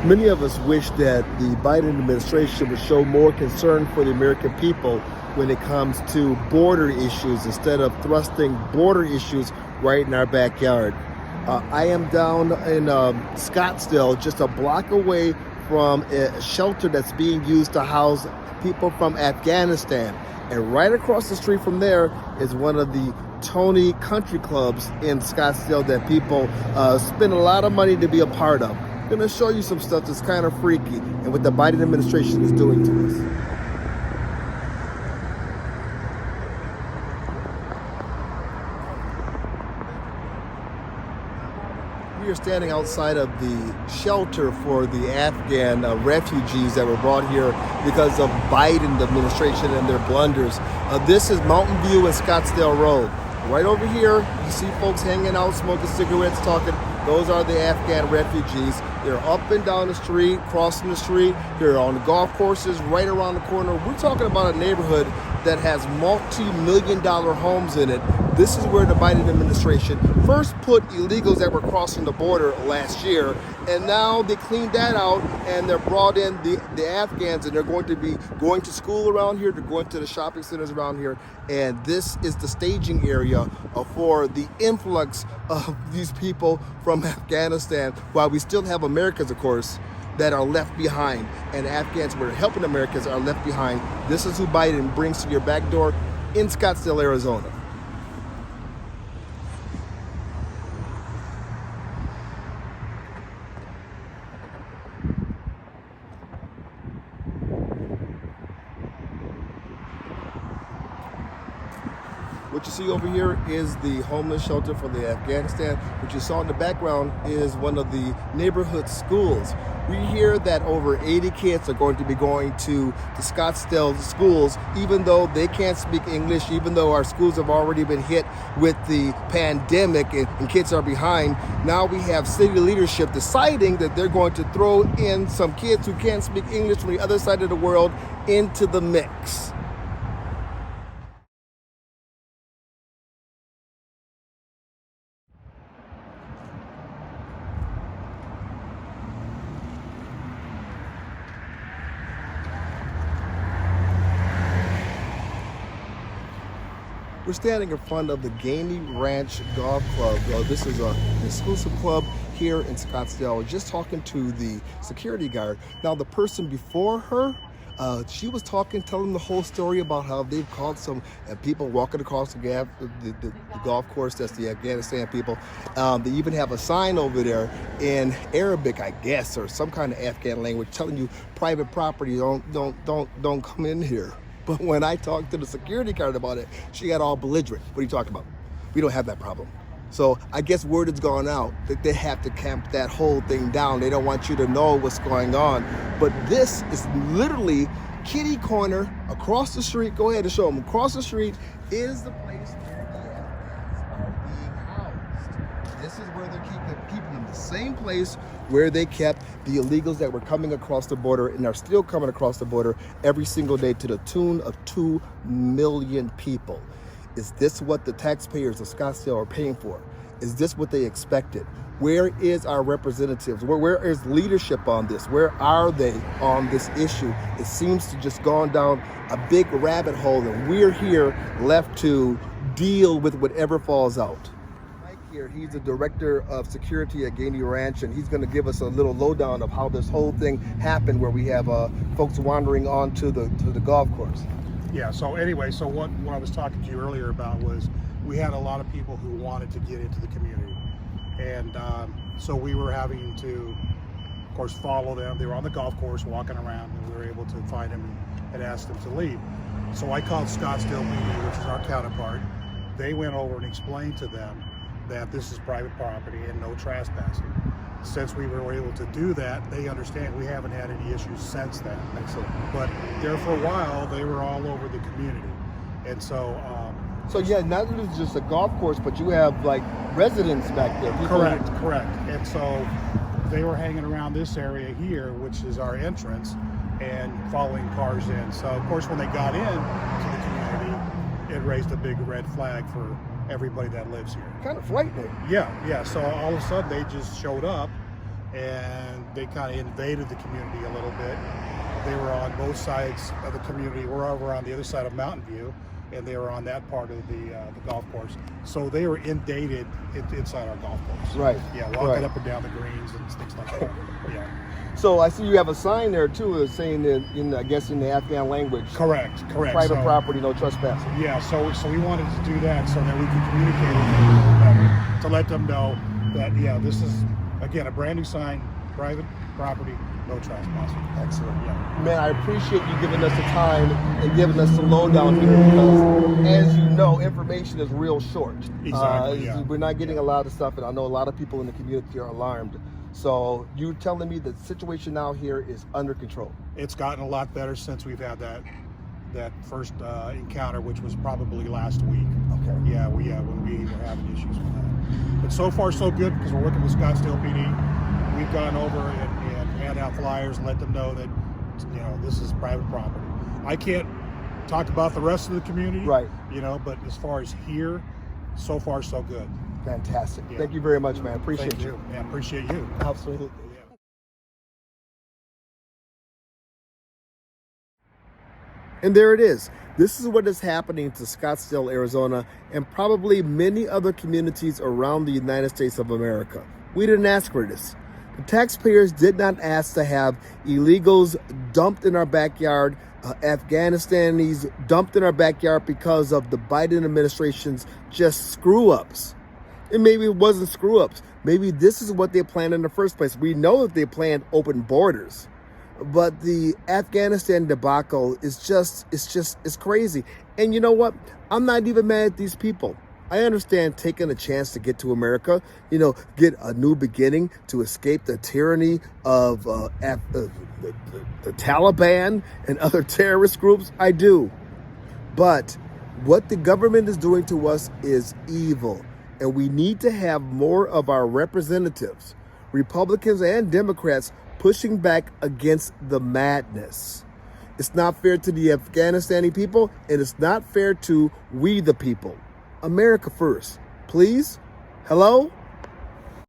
Many of us wish that the Biden administration would show more concern for the American people when it comes to border issues instead of thrusting border issues right in our backyard. I am down in Scottsdale, just a block away from a shelter that's being used to house people from Afghanistan. And right across the street from there is one of the Tony country clubs in Scottsdale that people spend a lot of money to be a part of. I'm going to show you some stuff that's kind of freaky and what the Biden administration is doing to us. We are standing outside of the shelter for the Afghan refugees that were brought here because of Biden administration and their blunders. This is Mountain View and Scottsdale Road. Right over here, you see folks hanging out, smoking cigarettes, talking. Those are the Afghan refugees. They're up and down the street, crossing the street. They're on the golf courses right around the corner. We're talking about a neighborhood that has multi-million-dollar homes in it. This is where the Biden administration first put illegals that were crossing the border last year, and now they cleaned that out and they're brought in the Afghans, and they're going to be going to school around here, they're going to the shopping centers around here, and this is the staging area for the influx of these people from Afghanistan, while we still have Americans, of course, that are left behind, and Afghans who are helping Americans are left behind. This is who Biden brings to your back door in Scottsdale, Arizona. What you see over here is the homeless shelter for the Afghanistan. What you saw in the background is one of the neighborhood schools. We hear that over 80 kids are going to be going to the Scottsdale schools, even though they can't speak English, even though our schools have already been hit with the pandemic and kids are behind. Now we have city leadership deciding that they're going to throw in some kids who can't speak English from the other side of the world into the mix. We're standing in front of the Gainey Ranch Golf Club. This is an exclusive club here in Scottsdale. I was just talking to the security guard. Now, the person before her, she was telling the whole story about how they've caught some people walking across the golf course. That's the Afghanistan people. They even have a sign over there in Arabic, I guess, or some kind of Afghan language, telling you private property. Don't come in here. But when I talked to the security guard about it, she got all belligerent. What are you talking about? We don't have that problem. So I guess word has gone out that they have to camp that whole thing down. They don't want you to know what's going on. But this is literally kitty corner across the street. Go ahead and show them. Across the street is the place where the Afghans are being housed. This is where they're keeping them. The same place where they kept the illegals that were coming across the border and are still coming across the border every single day to the tune of 2 million people. Is this what the taxpayers of Scottsdale are paying for? Is this what they expected? Where is our representatives? Where is leadership on this? Where are they on this issue? It seems to just gone down a big rabbit hole, and we're here left to deal with whatever falls out. Here. He's the director of security at Gainey Ranch, and he's going to give us a little lowdown of how this whole thing happened, where we have folks wandering onto the golf course. Yeah, so anyway, so what I was talking to you earlier about was we had a lot of people who wanted to get into the community, and so we were having to, of course, follow them. They were on the golf course walking around, and we were able to find them and ask them to leave. So I called Scottsdale PD, which is our counterpart. They went over and explained to them that this is private property and no trespassing. Since we were able to do that, they understand we haven't had any issues since then. Excellent. But there for a while, they were all over the community. And so... so yeah, not only just a golf course, but you have like residents back there. Correct. And so they were hanging around this area here, which is our entrance, and following cars in. So of course, when they got in to the community, it raised a big red flag for everybody that lives here. Kind of frightening. Yeah. So all of a sudden they just showed up and they kind of invaded the community a little bit. They were on both sides of the community. We're over on the other side of Mountain View, and they were on that part of the golf course. So they were inundated inside our golf course. Right. Yeah, walking right. up and down the greens and things like that. Yeah. So I see you have a sign there too, saying that I guess in the Afghan language. Correct. Private So, property, no trespassing. Yeah. So we wanted to do that so that we could communicate with them a little better, to let them know that this is again a brand new sign, private property, no trespassing. Excellent. Yeah. Man, I appreciate you giving us the time and giving us the lowdown here, because as you know, information is real short. Exactly. We're not getting a lot of stuff, and I know a lot of people in the community are alarmed. So you're telling me the situation now here is under control? It's gotten a lot better since we've had that first encounter, which was probably last week. Okay. Yeah, when we were having issues with that. But so far so good, because we're working with Scottsdale PD. We've gone over and hand out flyers and let them know that this is private property. I can't talk about the rest of the community, right? But as far as here, so far so good. Fantastic. Yeah. Thank you very much, man. Appreciate you. Yeah, appreciate you. Absolutely. And there it is. This is what is happening to Scottsdale, Arizona, and probably many other communities around the United States of America. We didn't ask for this. The taxpayers did not ask to have illegals dumped in our backyard, Afghanistanis dumped in our backyard because of the Biden administration's just screw-ups. And maybe it wasn't screw-ups. Maybe this is what they planned in the first place. We know that they planned open borders. But the Afghanistan debacle is it's crazy. And you know what? I'm not even mad at these people. I understand taking a chance to get to America, get a new beginning, to escape the tyranny of the Taliban and other terrorist groups. I do. But what the government is doing to us is evil. And we need to have more of our representatives, Republicans and Democrats, pushing back against the madness. It's not fair to the Afghanistani people, and it's not fair to we the people. America first, please. Hello?